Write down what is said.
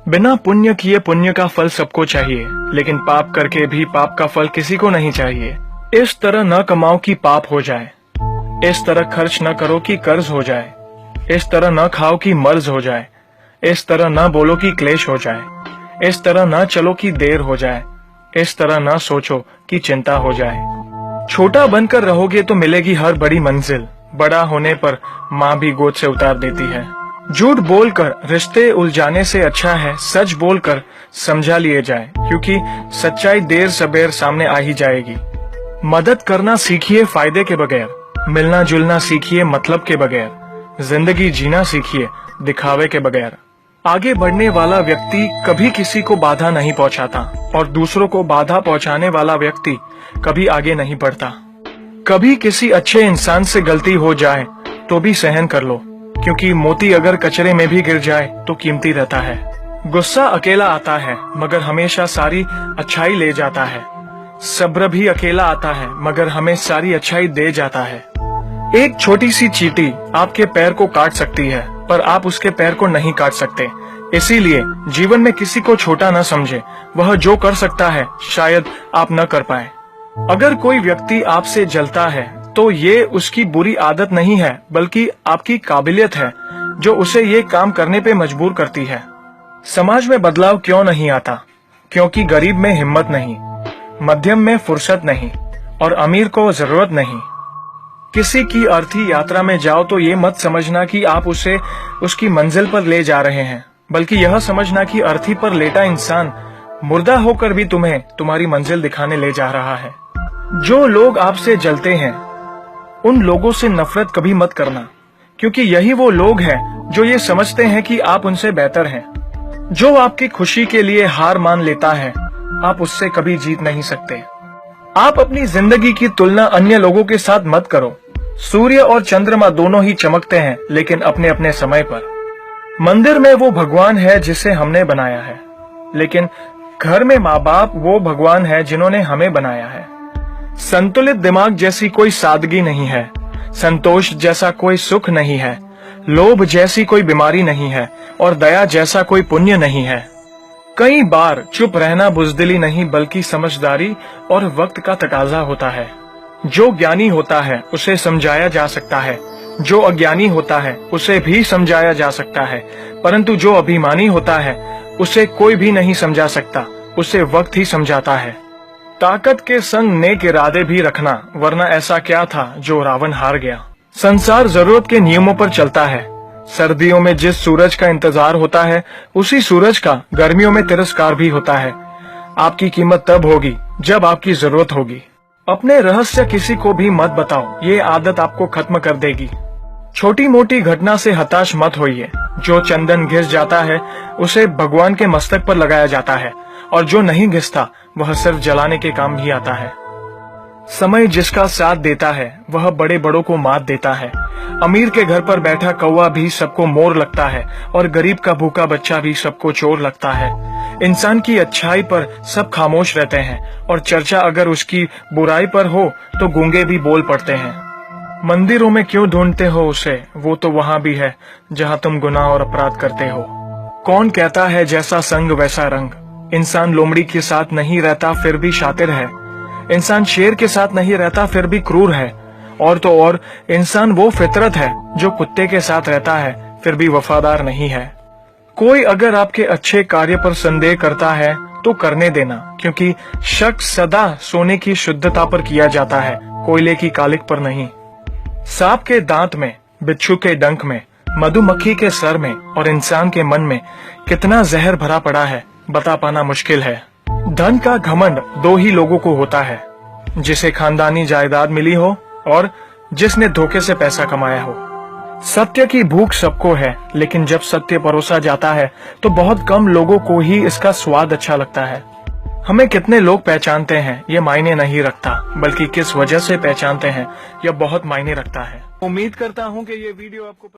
बिना पुण्य किए पुण्य का फल सबको चाहिए, लेकिन पाप करके भी पाप का फल किसी को नहीं चाहिए। इस तरह न कमाओ कि पाप हो जाए, इस तरह खर्च न करो कि कर्ज हो जाए, इस तरह न खाओ कि मर्ज हो जाए, इस तरह न बोलो कि क्लेश हो जाए, इस तरह न चलो कि देर हो जाए, इस तरह न सोचो कि चिंता हो जाए। छोटा बनकर रहोगे तो मिलेगी हर बड़ी मंजिल, बड़ा होने पर माँ भी गोद से उतार देती है। झूठ बोलकर रिश्ते उलझाने से अच्छा है सच बोलकर समझा लिए जाए, क्योंकि सच्चाई देर सबेर सामने आ ही जाएगी। मदद करना सीखिए फायदे के बगैर, मिलना जुलना सीखिए मतलब के बगैर, जिंदगी जीना सीखिए दिखावे के बगैर। आगे बढ़ने वाला व्यक्ति कभी किसी को बाधा नहीं पहुंचाता और दूसरों को बाधा पहुंचाने वाला व्यक्ति कभी आगे नहीं बढ़ता। कभी किसी अच्छे इंसान से गलती हो जाए तो भी सहन कर लो, क्योंकि मोती अगर कचरे में भी गिर जाए तो कीमती रहता है। गुस्सा अकेला आता है मगर हमेशा सारी अच्छाई ले जाता है। सब्र भी अकेला आता है मगर हमें सारी अच्छाई दे जाता है। एक छोटी सी चींटी आपके पैर को काट सकती है पर आप उसके पैर को नहीं काट सकते। इसीलिए जीवन में किसी को छोटा न समझे, वह जो कर सकता है शायद आप न कर पाए। अगर कोई व्यक्ति आपसे जलता है तो ये उसकी बुरी आदत नहीं है, बल्कि आपकी काबिलियत है जो उसे ये काम करने पे मजबूर करती है। समाज में बदलाव क्यों नहीं आता? क्योंकि गरीब में हिम्मत नहीं, मध्यम में फुर्सत नहीं और अमीर को जरूरत नहीं। किसी की अर्थी यात्रा में जाओ तो ये मत समझना कि आप उसे उसकी मंजिल पर ले जा रहे हैं, बल्कि यह समझना कि अर्थी पर लेटा इंसान मुर्दा होकर भी तुम्हें तुम्हारी मंजिल दिखाने ले जा रहा है। जो लोग आपसे जलते हैं उन लोगों से नफरत कभी मत करना, क्योंकि यही वो लोग हैं जो ये समझते हैं कि आप उनसे बेहतर हैं। जो आपकी खुशी के लिए हार मान लेता है आप उससे कभी जीत नहीं सकते। आप अपनी जिंदगी की तुलना अन्य लोगों के साथ मत करो। सूर्य और चंद्रमा दोनों ही चमकते हैं, लेकिन अपने अपने समय पर। मंदिर में वो भगवान है जिसे हमने बनाया है, लेकिन घर में माँ बाप वो भगवान है जिन्होंने हमें बनाया है। संतुलित दिमाग जैसी कोई सादगी नहीं है, संतोष जैसा कोई सुख नहीं है, लोभ जैसी कोई बीमारी नहीं है और दया जैसा कोई पुण्य नहीं है। कई बार चुप रहना बुजदिली नहीं बल्कि समझदारी और वक्त का तकाजा होता है। जो ज्ञानी होता है उसे समझाया जा सकता है, जो अज्ञानी होता है उसे भी समझाया जा सकता है, परंतु जो अभिमानी होता है उसे कोई भी नहीं समझा सकता, उसे वक्त ही समझाता है। ताकत के संग नेक इरादे भी रखना, वरना ऐसा क्या था जो रावण हार गया। संसार जरूरत के नियमों पर चलता है। सर्दियों में जिस सूरज का इंतजार होता है उसी सूरज का गर्मियों में तिरस्कार भी होता है। आपकी कीमत तब होगी जब आपकी जरूरत होगी। अपने रहस्य किसी को भी मत बताओ, ये आदत आपको खत्म कर देगी। छोटी मोटी घटना से हताश मत होइए। जो चंदन घिस जाता है उसे भगवान के मस्तक पर लगाया जाता है और जो नहीं घिसता वह सिर्फ जलाने के काम ही आता है। समय जिसका साथ देता है वह बड़े बड़ों को मात देता है। अमीर के घर पर बैठा कौवा भी सबको मोर लगता है और गरीब का भूखा बच्चा भी सबको चोर लगता है। इंसान की अच्छाई पर सब खामोश रहते हैं और चर्चा अगर उसकी बुराई पर हो तो गूंगे भी बोल पड़ते हैं। मंदिरों में क्यों ढूंढते हो उसे, वो तो वहां भी है जहां तुम गुनाह और अपराध करते हो। कौन कहता है जैसा संग वैसा रंग? इंसान लोमड़ी के साथ नहीं रहता फिर भी शातिर है। इंसान शेर के साथ नहीं रहता फिर भी क्रूर है। और तो और इंसान वो फितरत है जो कुत्ते के साथ रहता है फिर भी वफादार नहीं है। कोई अगर आपके अच्छे कार्य पर संदेह करता है तो करने देना, क्योंकि शक सदा सोने की शुद्धता पर किया जाता है, कोयले की कालिक पर नहीं। सांप के दांत में, बिच्छू के डंक में, मधुमक्खी के सर में और इंसान के मन में कितना जहर भरा पड़ा है बता पाना मुश्किल है। धन का घमंड दो ही लोगों को होता है, जिसे खानदानी जायदाद मिली हो और जिसने धोखे से पैसा कमाया हो। सत्य की भूख सबको है, लेकिन जब सत्य परोसा जाता है तो बहुत कम लोगों को ही इसका स्वाद अच्छा लगता है। हमें कितने लोग पहचानते हैं ये मायने नहीं रखता, बल्कि किस वजह से पहचानते हैं यह बहुत मायने रखता है। उम्मीद करता हूँ कि ये वीडियो आपको